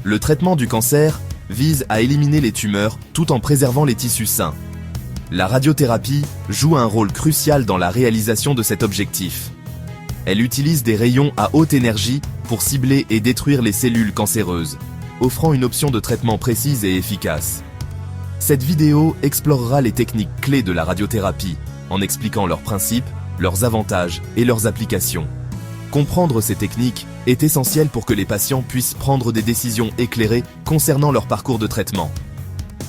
Le traitement du cancer vise à éliminer les tumeurs tout en préservant les tissus sains. La radiothérapie joue un rôle crucial dans la réalisation de cet objectif. Elle utilise des rayons à haute énergie pour cibler et détruire les cellules cancéreuses, offrant une option de traitement précise et efficace. Cette vidéo explorera les techniques clés de la radiothérapie, en expliquant leurs principes, leurs avantages et leurs applications. Comprendre ces techniques est essentiel pour que les patients puissent prendre des décisions éclairées concernant leur parcours de traitement.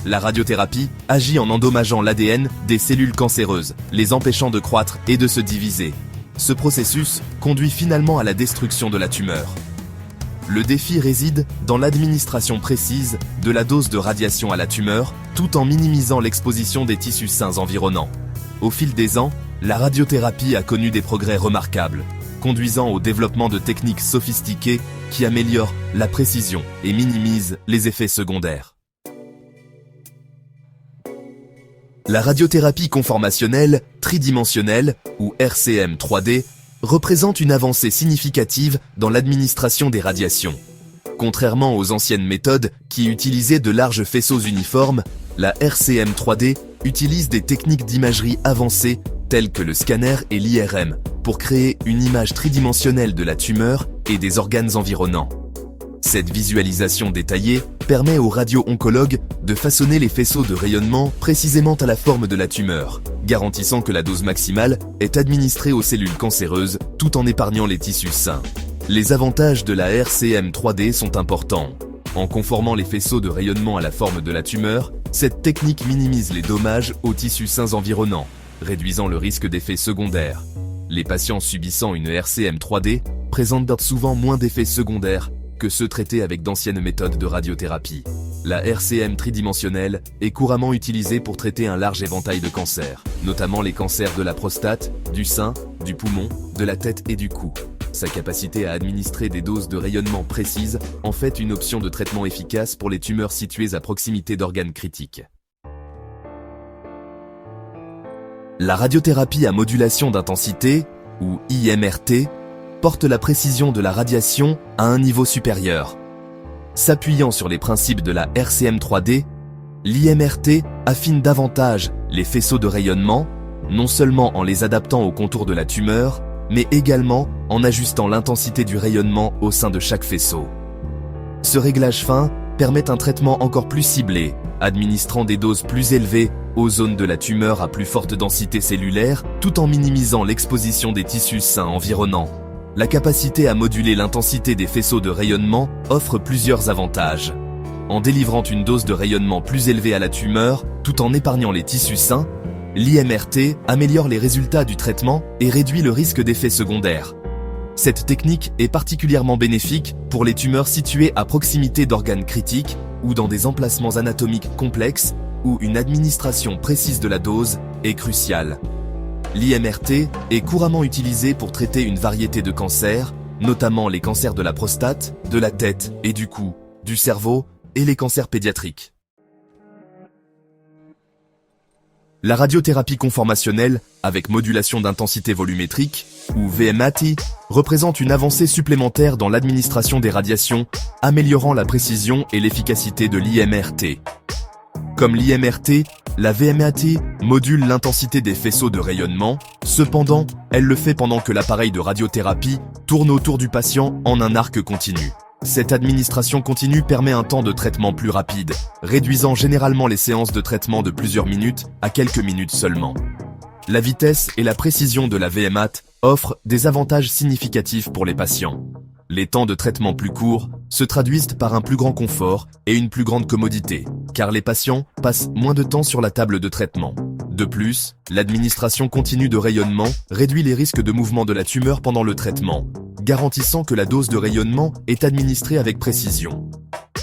La radiothérapie agit en endommageant l'ADN des cellules cancéreuses, les empêchant de croître et de se diviser. Ce processus conduit finalement à la destruction de la tumeur. Le défi réside dans l'administration précise de la dose de radiation à la tumeur, tout en minimisant l'exposition des tissus sains environnants. Au fil des ans, la radiothérapie a connu des progrès remarquables, conduisant au développement de techniques sophistiquées qui améliorent la précision et minimisent les effets secondaires. La radiothérapie conformationnelle tridimensionnelle, ou RCM 3D, représente une avancée significative dans l'administration des radiations. Contrairement aux anciennes méthodes qui utilisaient de larges faisceaux uniformes, la RCM 3D utilise des techniques d'imagerie avancées telles que le scanner et l'IRM pour créer une image tridimensionnelle de la tumeur et des organes environnants. Cette visualisation détaillée permet aux radio-oncologues de façonner les faisceaux de rayonnement précisément à la forme de la tumeur, garantissant que la dose maximale est administrée aux cellules cancéreuses tout en épargnant les tissus sains. Les avantages de la RCM 3D sont importants. En conformant les faisceaux de rayonnement à la forme de la tumeur, cette technique minimise les dommages aux tissus sains environnants, réduisant le risque d'effets secondaires. Les patients subissant une RCM 3D présentent souvent moins d'effets secondaires que ceux traités avec d'anciennes méthodes de radiothérapie. La RCM tridimensionnelle est couramment utilisée pour traiter un large éventail de cancers, notamment les cancers de la prostate, du sein, du poumon, de la tête et du cou. Sa capacité à administrer des doses de rayonnement précises en fait une option de traitement efficace pour les tumeurs situées à proximité d'organes critiques. La radiothérapie à modulation d'intensité, ou IMRT, porte la précision de la radiation à un niveau supérieur. S'appuyant sur les principes de la RCM 3D, l'IMRT affine davantage les faisceaux de rayonnement, non seulement en les adaptant au contour de la tumeur, mais également en ajustant l'intensité du rayonnement au sein de chaque faisceau. Ce réglage fin permet un traitement encore plus ciblé, administrant des doses plus élevées aux zones de la tumeur à plus forte densité cellulaire, tout en minimisant l'exposition des tissus sains environnants. La capacité à moduler l'intensité des faisceaux de rayonnement offre plusieurs avantages. En délivrant une dose de rayonnement plus élevée à la tumeur, tout en épargnant les tissus sains, l'IMRT améliore les résultats du traitement et réduit le risque d'effets secondaires. Cette technique est particulièrement bénéfique pour les tumeurs situées à proximité d'organes critiques ou dans des emplacements anatomiques complexes où une administration précise de la dose est cruciale. L'IMRT est couramment utilisé pour traiter une variété de cancers, notamment les cancers de la prostate, de la tête et du cou, du cerveau et les cancers pédiatriques. La radiothérapie conformationnelle, avec modulation d'intensité volumétrique, ou VMAT, représente une avancée supplémentaire dans l'administration des radiations, améliorant la précision et l'efficacité de l'IMRT. Comme l'IMRT, la VMAT module l'intensité des faisceaux de rayonnement, cependant, elle le fait pendant que l'appareil de radiothérapie tourne autour du patient en un arc continu. Cette administration continue permet un temps de traitement plus rapide, réduisant généralement les séances de traitement de plusieurs minutes à quelques minutes seulement. La vitesse et la précision de la VMAT offrent des avantages significatifs pour les patients. Les temps de traitement plus courts se traduisent par un plus grand confort et une plus grande commodité, car les patients passent moins de temps sur la table de traitement. De plus, l'administration continue de rayonnement réduit les risques de mouvement de la tumeur pendant le traitement, garantissant que la dose de rayonnement est administrée avec précision.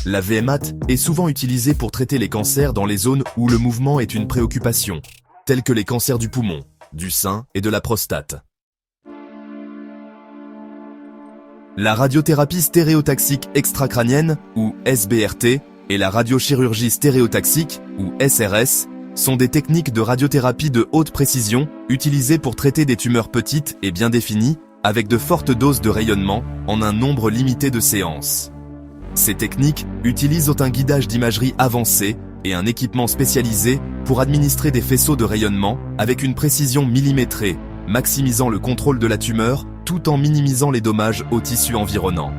La VMAT est souvent utilisée pour traiter les cancers dans les zones où le mouvement est une préoccupation, tels que les cancers du poumon, du sein et de la prostate. La radiothérapie stéréotaxique extracrânienne, ou SBRT, et la radiochirurgie stéréotaxique, ou SRS, sont des techniques de radiothérapie de haute précision utilisées pour traiter des tumeurs petites et bien définies, avec de fortes doses de rayonnement, en un nombre limité de séances. Ces techniques utilisent un guidage d'imagerie avancé et un équipement spécialisé pour administrer des faisceaux de rayonnement avec une précision millimétrée, maximisant le contrôle de la tumeur tout en minimisant les dommages aux tissus environnants.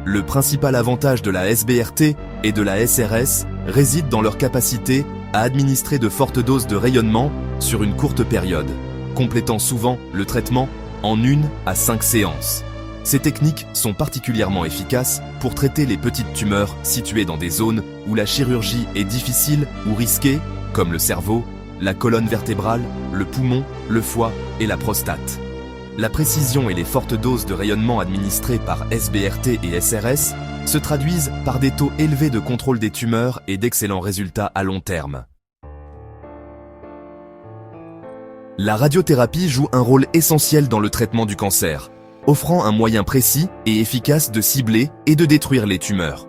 Le principal avantage de la SBRT et de la SRS réside dans leur capacité à administrer de fortes doses de rayonnement sur une courte période, complétant souvent le traitement en 1 à 5 séances. Ces techniques sont particulièrement efficaces pour traiter les petites tumeurs situées dans des zones où la chirurgie est difficile ou risquée, comme le cerveau, la colonne vertébrale, le poumon, le foie et la prostate. La précision et les fortes doses de rayonnement administrées par SBRT et SRS se traduisent par des taux élevés de contrôle des tumeurs et d'excellents résultats à long terme. La radiothérapie joue un rôle essentiel dans le traitement du cancer, offrant un moyen précis et efficace de cibler et de détruire les tumeurs.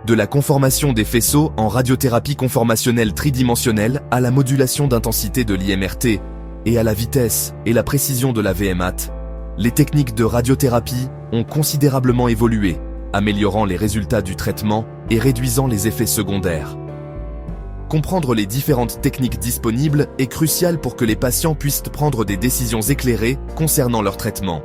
De la conformation des faisceaux en radiothérapie conformationnelle tridimensionnelle à la modulation d'intensité de l'IMRT et à la vitesse et la précision de la VMAT, les techniques de radiothérapie ont considérablement évolué, améliorant les résultats du traitement et réduisant les effets secondaires. Comprendre les différentes techniques disponibles est crucial pour que les patients puissent prendre des décisions éclairées concernant leur traitement.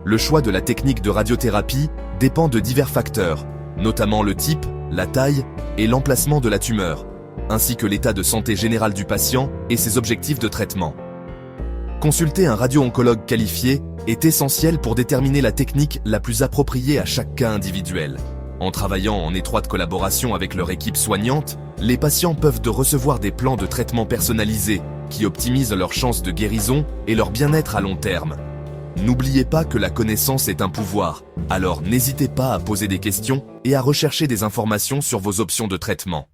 Le choix de la technique de radiothérapie dépend de divers facteurs, notamment le type, la taille et l'emplacement de la tumeur, ainsi que l'état de santé général du patient et ses objectifs de traitement. Consulter un radio-oncologue qualifié est essentiel pour déterminer la technique la plus appropriée à chaque cas individuel. En travaillant en étroite collaboration avec leur équipe soignante, les patients peuvent recevoir des plans de traitement personnalisés qui optimisent leurs chances de guérison et leur bien-être à long terme. N'oubliez pas que la connaissance est un pouvoir, alors n'hésitez pas à poser des questions et à rechercher des informations sur vos options de traitement.